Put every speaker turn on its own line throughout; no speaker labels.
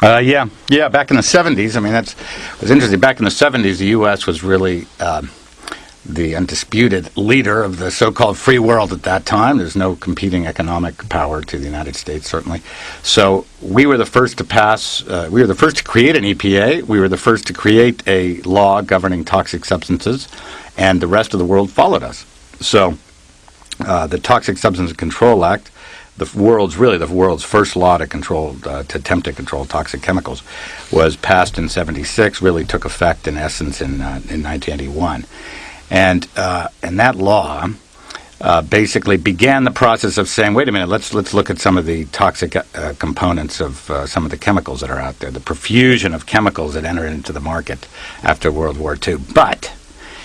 Yeah. Back in the 70s, I mean, it was interesting. Back in the 70s, the U.S. was really the undisputed leader of the so-called free world at that time. There's no competing economic power to the United States, certainly. So we were the first to pass, we were the first to create an EPA. We were the first to create a law governing toxic substances, and the rest of the world followed us. So the Toxic Substances Control Act, the world's first law to attempt to control toxic chemicals, was passed in '76. Really took effect in essence in 1981, and that law basically began the process of saying, wait a minute, let's look at some of the toxic components of some of the chemicals that are out there, the profusion of chemicals that entered into the market after World War II. But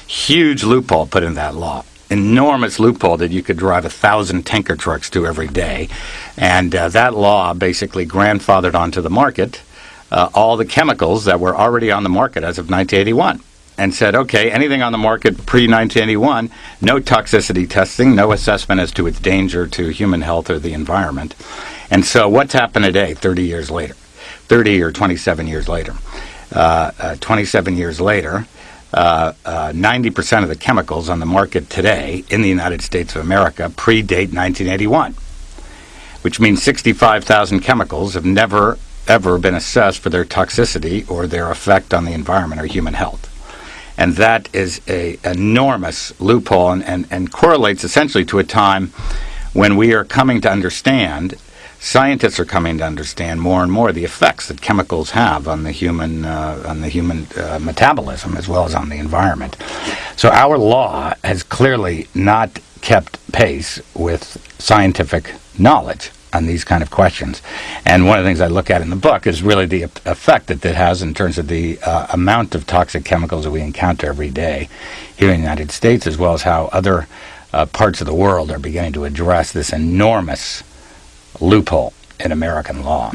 huge loophole put in that law. Enormous loophole that you could drive 1,000 tanker trucks to every day. And that law basically grandfathered onto the market all the chemicals that were already on the market as of 1981. And said, okay, anything on the market pre-1981, no toxicity testing, no assessment as to its danger to human health or the environment. And so what's happened today, 30 years later? 30 or 27 years later. 27 years later, 90% of the chemicals on the market today in the United States of America predate 1981, which means 65,000 chemicals have never, ever been assessed for their toxicity or their effect on the environment or human health. And that is an enormous loophole and correlates essentially to a time when we are coming to understand, scientists are coming to understand more and more the effects that chemicals have on the human metabolism as well as on the environment. So our law has clearly not kept pace with scientific knowledge on these kind of questions. And one of the things I look at in the book is really the effect that it has in terms of the amount of toxic chemicals that we encounter every day here in the United States, as well as how other parts of the world are beginning to address this enormous loophole in American law.